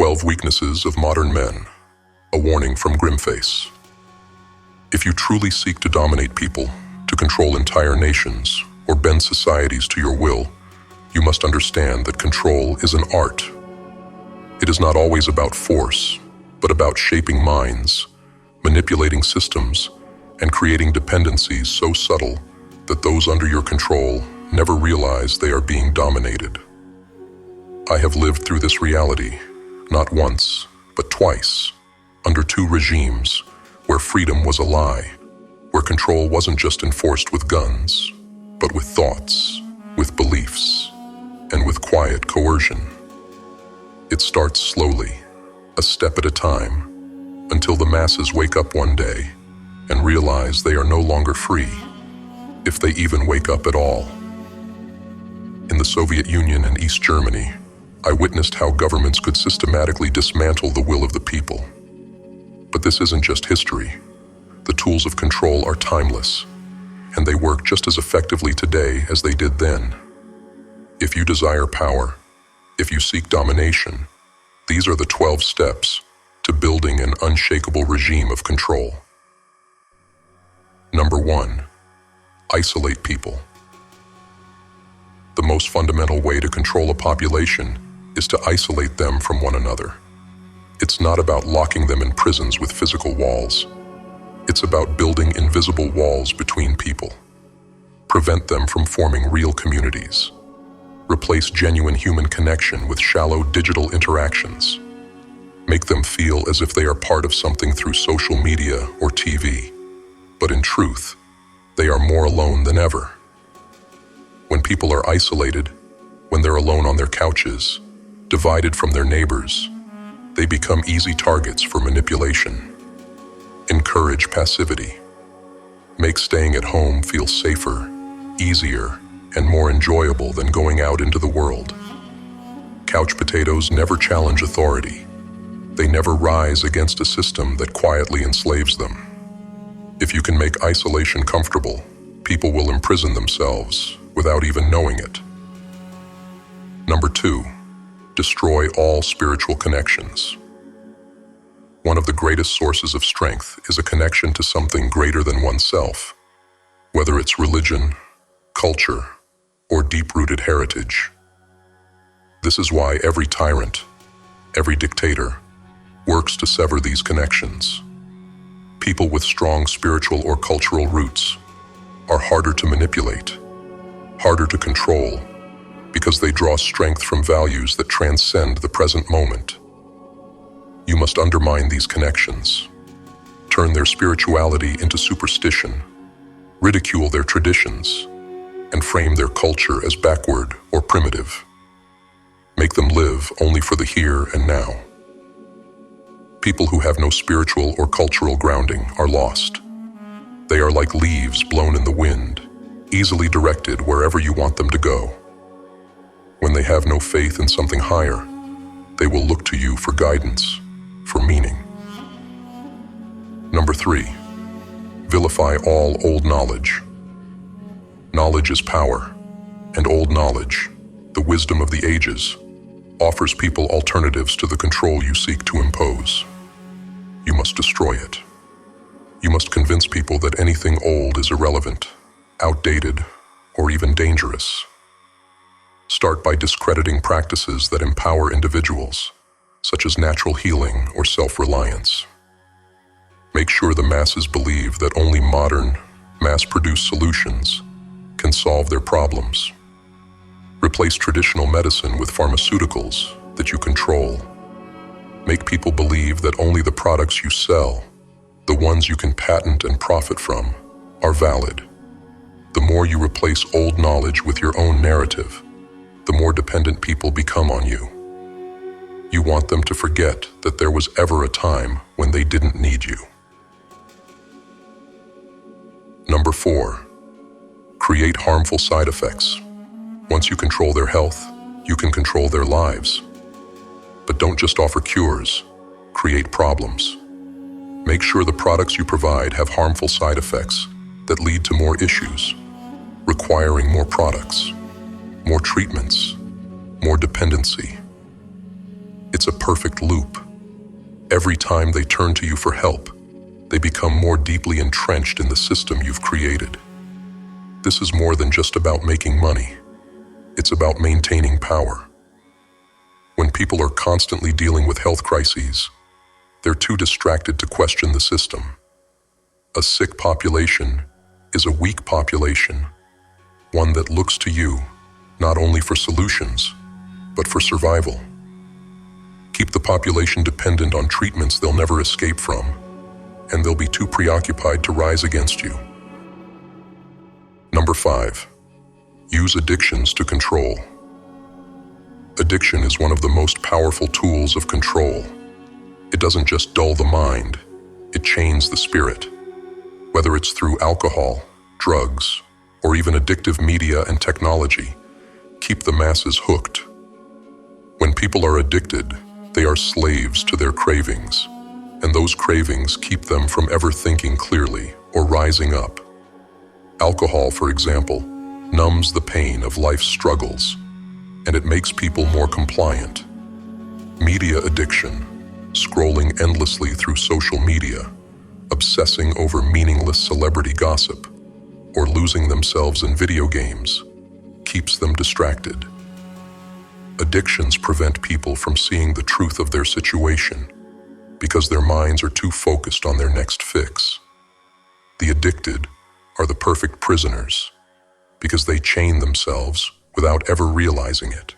12 Weaknesses of Modern Men, a warning from Grimface. If you truly seek to dominate people, to control entire nations, or bend societies to your will, you must understand that control is an art. It is not always about force, but about shaping minds, manipulating systems, and creating dependencies so subtle that those under your control never realize they are being dominated. I have lived through this reality, not once, but twice, under two regimes, where freedom was a lie, where control wasn't just enforced with guns, but with thoughts, with beliefs, and with quiet coercion. It starts slowly, a step at a time, until the masses wake up one day and realize they are no longer free, if they even wake up at all. In the Soviet Union and East Germany, I witnessed how governments could systematically dismantle the will of the people. But this isn't just history. The tools of control are timeless, and they work just as effectively today as they did then. If you desire power, if you seek domination, these are the 12 steps to building an unshakable regime of control. Number 1, isolate people. The most fundamental way to control a population is to isolate them from one another. It's not about locking them in prisons with physical walls. It's about building invisible walls between people. Prevent them from forming real communities. Replace genuine human connection with shallow digital interactions. Make them feel as if they are part of something through social media or TV. But in truth, they are more alone than ever. When people are isolated, when they're alone on their couches, divided from their neighbors, they become easy targets for manipulation. Encourage passivity. Make staying at home feel safer, easier, and more enjoyable than going out into the world. Couch potatoes never challenge authority. They never rise against a system that quietly enslaves them. If you can make isolation comfortable, people will imprison themselves without even knowing it. Number 2, destroy all spiritual connections. One of the greatest sources of strength is a connection to something greater than oneself, whether it's religion, culture, or deep-rooted heritage. This is why every tyrant, every dictator, works to sever these connections. People with strong spiritual or cultural roots are harder to manipulate, harder to control, because they draw strength from values that transcend the present moment. You must undermine these connections, turn their spirituality into superstition, ridicule their traditions, and frame their culture as backward or primitive. Make them live only for the here and now. People who have no spiritual or cultural grounding are lost. They are like leaves blown in the wind, easily directed wherever you want them to go. When they have no faith in something higher, they will look to you for guidance, for meaning. Number 3, vilify all old knowledge. Knowledge is power, and old knowledge, the wisdom of the ages, offers people alternatives to the control you seek to impose. You must destroy it. You must convince people that anything old is irrelevant, outdated, or even dangerous. Start by discrediting practices that empower individuals, such as natural healing or self-reliance. Make sure the masses believe that only modern, mass-produced solutions can solve their problems. Replace traditional medicine with pharmaceuticals that you control. Make people believe that only the products you sell, the ones you can patent and profit from, are valid. The more you replace old knowledge with your own narrative, the more dependent people become on you. You want them to forget that there was ever a time when they didn't need you. Number 4, create harmful side effects. Once you control their health, you can control their lives. But don't just offer cures, create problems. Make sure the products you provide have harmful side effects that lead to more issues, requiring more products, more treatments, more dependency. It's a perfect loop. Every time they turn to you for help, they become more deeply entrenched in the system you've created. This is more than just about making money. It's about maintaining power. When people are constantly dealing with health crises, they're too distracted to question the system. A sick population is a weak population, one that looks to you not only for solutions, but for survival. Keep the population dependent on treatments they'll never escape from, and they'll be too preoccupied to rise against you. Number 5, use addictions to control. Addiction is one of the most powerful tools of control. It doesn't just dull the mind, it chains the spirit. Whether it's through alcohol, drugs, or even addictive media and technology, keep the masses hooked. When people are addicted, they are slaves to their cravings, and those cravings keep them from ever thinking clearly or rising up. Alcohol, for example, numbs the pain of life's struggles, and it makes people more compliant. Media addiction, scrolling endlessly through social media, obsessing over meaningless celebrity gossip, or losing themselves in video games, keeps them distracted. Addictions prevent people from seeing the truth of their situation because their minds are too focused on their next fix. The addicted are the perfect prisoners because they chain themselves without ever realizing it.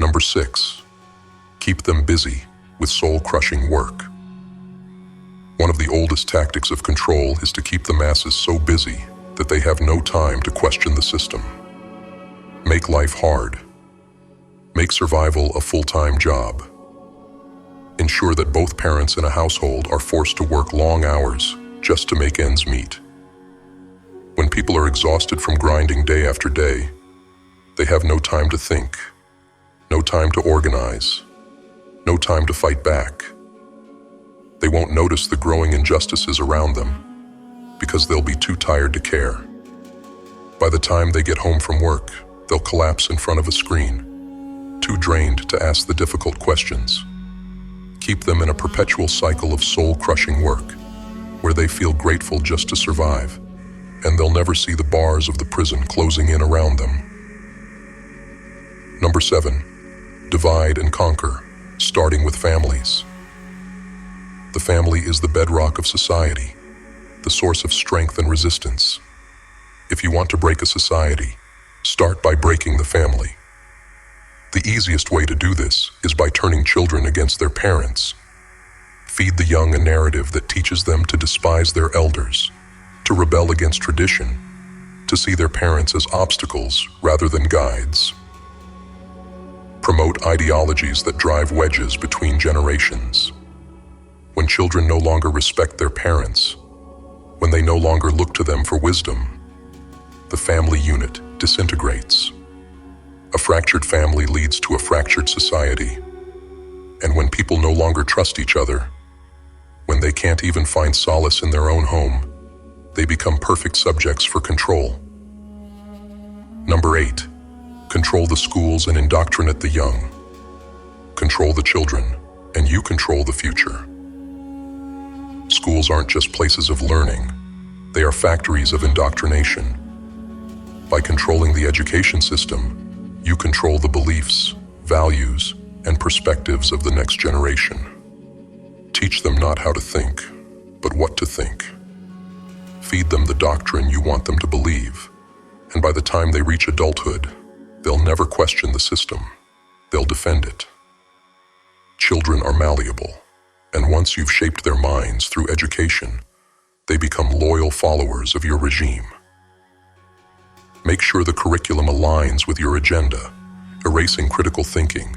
Number 6, keep them busy with soul-crushing work. One of the oldest tactics of control is to keep the masses so busy that they have no time to question the system. Make life hard. Make survival a full-time job. Ensure that both parents in a household are forced to work long hours just to make ends meet. When people are exhausted from grinding day after day, they have no time to think, no time to organize, no time to fight back. They won't notice the growing injustices around them because they'll be too tired to care. By the time they get home from work, they'll collapse in front of a screen, too drained to ask the difficult questions. Keep them in a perpetual cycle of soul-crushing work, where they feel grateful just to survive, and they'll never see the bars of the prison closing in around them. Number 7, divide and conquer, starting with families. The family is the bedrock of society, the source of strength and resistance. If you want to break a society, start by breaking the family. The easiest way to do this is by turning children against their parents. Feed the young a narrative that teaches them to despise their elders, to rebel against tradition, to see their parents as obstacles rather than guides. Promote ideologies that drive wedges between generations. When children no longer respect their parents, when they no longer look to them for wisdom, the family unit disintegrates. A fractured family leads to a fractured society. And when people no longer trust each other, when they can't even find solace in their own home, they become perfect subjects for control. Number 8, control the schools and indoctrinate the young. Control the children, and you control the future. Schools aren't just places of learning, they are factories of indoctrination. By controlling the education system, you control the beliefs, values, and perspectives of the next generation. Teach them not how to think, but what to think. Feed them the doctrine you want them to believe, and by the time they reach adulthood, they'll never question the system. They'll defend it. Children are malleable, and once you've shaped their minds through education, they become loyal followers of your regime. Make sure the curriculum aligns with your agenda, erasing critical thinking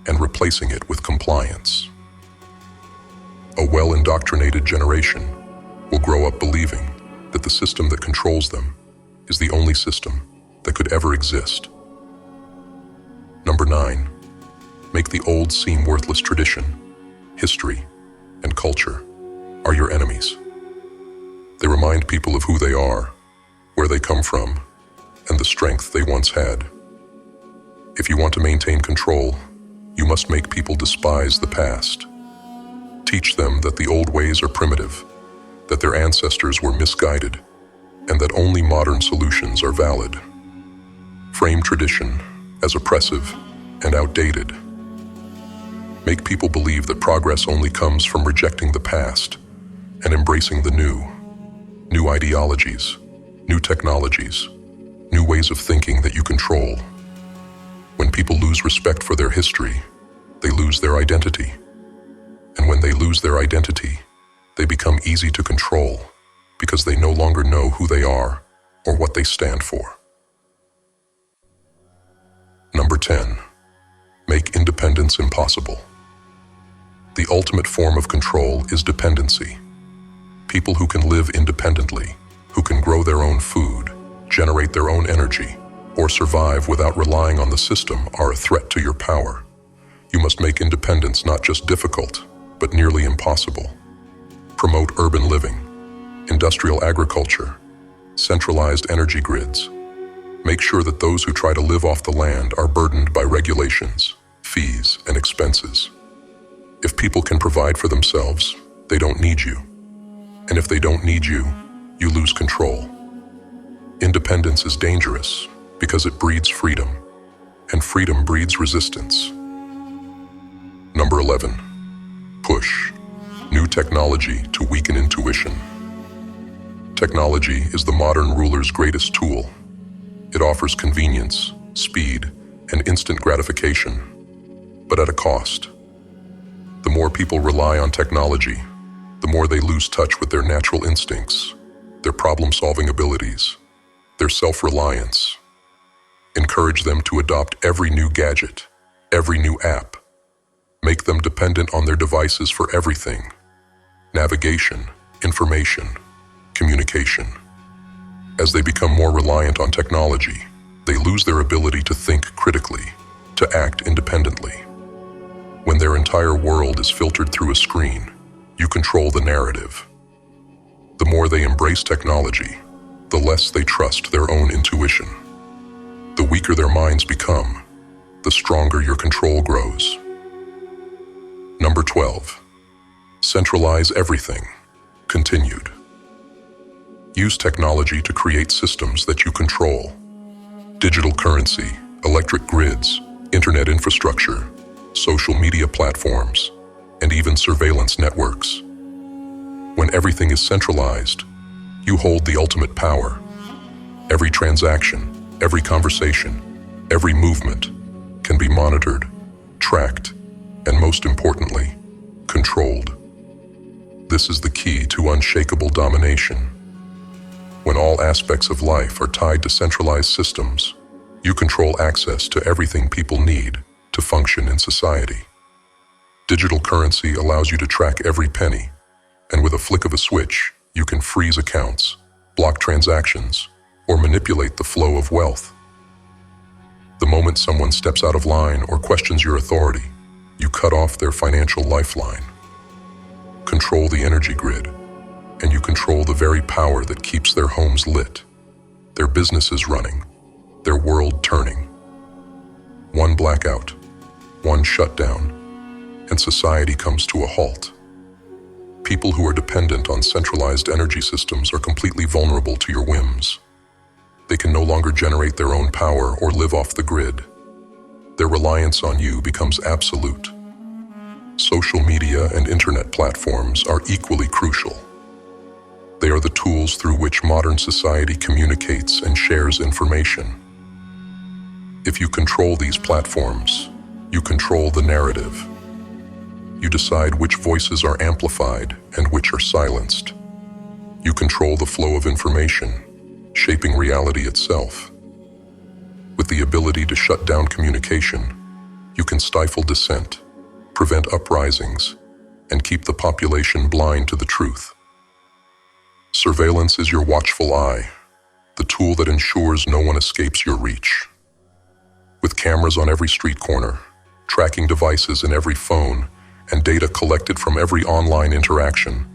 and replacing it with compliance. A well-indoctrinated generation will grow up believing that the system that controls them is the only system that could ever exist. Number 9, make the old seem worthless. Tradition, history, and culture are your enemies. They remind people of who they are, where they come from, and the strength they once had. If you want to maintain control, You must make people despise the past. Teach them that the old ways are primitive, that their ancestors were misguided, and that only modern solutions are valid. Frame tradition as oppressive and outdated. Make people believe that progress only comes from rejecting the past and embracing the new ideologies, new technologies, new ways of thinking that you control. When people lose respect for their history, they lose their identity. And when they lose their identity, they become easy to control because they no longer know who they are or what they stand for. Number 10. Make independence impossible. The ultimate form of control is dependency. People who can live independently, who can grow their own food, generate their own energy, or survive without relying on the system are a threat to your power. You must make independence not just difficult, but nearly impossible. Promote urban living, industrial agriculture, centralized energy grids. Make sure that those who try to live off the land are burdened by regulations, fees, and expenses. If people can provide for themselves, they don't need you. And if they don't need you, you lose control. Independence is dangerous because it breeds freedom, and freedom breeds resistance. Number 11. Push new technology to weaken intuition. Technology is the modern ruler's greatest tool. It offers convenience, speed, and instant gratification, but at a cost. The more people rely on technology, the more they lose touch with their natural instincts, their problem-solving abilities, their self-reliance. Encourage them to adopt every new gadget, every new app. Make them dependent on their devices for everything: navigation, information, communication. As they become more reliant on technology, they lose their ability to think critically, to act independently. When their entire world is filtered through a screen, you control the narrative. The more they embrace technology, the less they trust their own intuition. The weaker their minds become, the stronger your control grows. Number 12. Centralize everything. Continued. Use technology to create systems that you control. Digital currency, electric grids, internet infrastructure, social media platforms, and even surveillance networks. When everything is centralized, you hold the ultimate power. Every transaction, every conversation, every movement can be monitored, tracked, and most importantly, controlled. This is the key to unshakable domination. When all aspects of life are tied to centralized systems, you control access to everything people need to function in society. Digital currency allows you to track every penny, and with a flick of a switch, you can freeze accounts, block transactions, or manipulate the flow of wealth. The moment someone steps out of line or questions your authority, you cut off their financial lifeline. Control the energy grid, and you control the very power that keeps their homes lit, their businesses running, their world turning. One blackout, one shutdown, and society comes to a halt. People who are dependent on centralized energy systems are completely vulnerable to your whims. They can no longer generate their own power or live off the grid. Their reliance on you becomes absolute. Social media and internet platforms are equally crucial. They are the tools through which modern society communicates and shares information. If you control these platforms, you control the narrative. You decide which voices are amplified and which are silenced. You control the flow of information, shaping reality itself. With the ability to shut down communication, you can stifle dissent, prevent uprisings, and keep the population blind to the truth. Surveillance is your watchful eye, the tool that ensures no one escapes your reach. With cameras on every street corner, tracking devices in every phone, and data collected from every online interaction,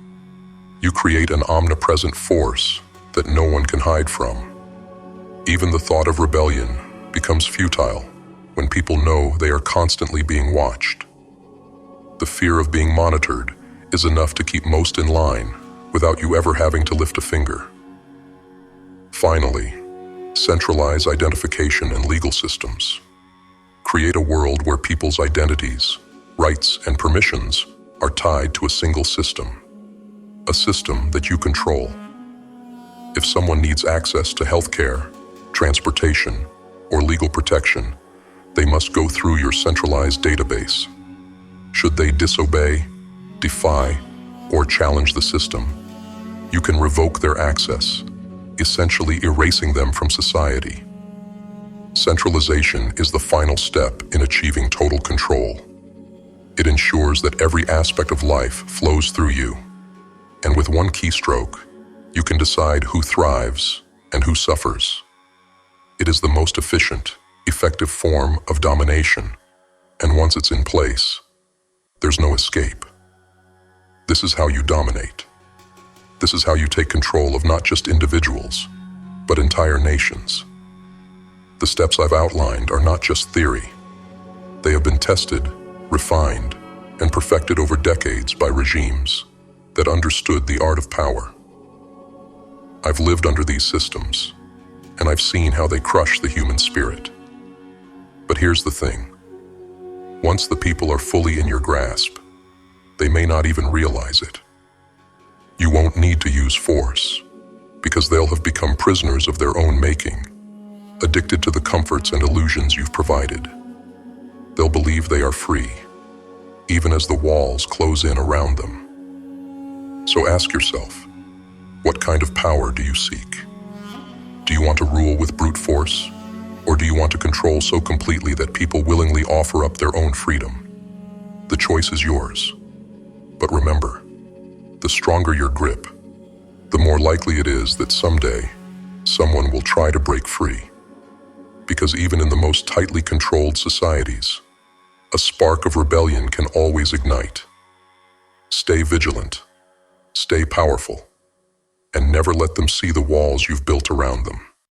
you create an omnipresent force that no one can hide from. Even the thought of rebellion becomes futile when people know they are constantly being watched. The fear of being monitored is enough to keep most in line without you ever having to lift a finger. Finally, centralize identification and legal systems. Create a world where people's identities, rights, and permissions are tied to a single system, a system that you control. If someone needs access to healthcare, transportation, or legal protection, they must go through your centralized database. Should they disobey, defy, or challenge the system, you can revoke their access, essentially erasing them from society. Centralization is the final step in achieving total control. It ensures that every aspect of life flows through you, and with one keystroke, you can decide who thrives and who suffers. It is the most efficient, effective form of domination, and once it's in place, there's no escape. This is how you dominate. This is how you take control of not just individuals, but entire nations. The steps I've outlined are not just theory. They have been tested, refined, and perfected over decades by regimes that understood the art of power. I've lived under these systems, and I've seen how they crush the human spirit. But here's the thing. Once the people are fully in your grasp, they may not even realize it. You won't need to use force, because they'll have become prisoners of their own making, addicted to the comforts and illusions you've provided. They'll believe they are free, even as the walls close in around them. So ask yourself, what kind of power do you seek? Do you want to rule with brute force? Or do you want to control so completely that people willingly offer up their own freedom? The choice is yours. But remember, the stronger your grip, the more likely it is that someday someone will try to break free. Because even in the most tightly controlled societies, a spark of rebellion can always ignite. Stay vigilant, stay powerful, and never let them see the walls you've built around them.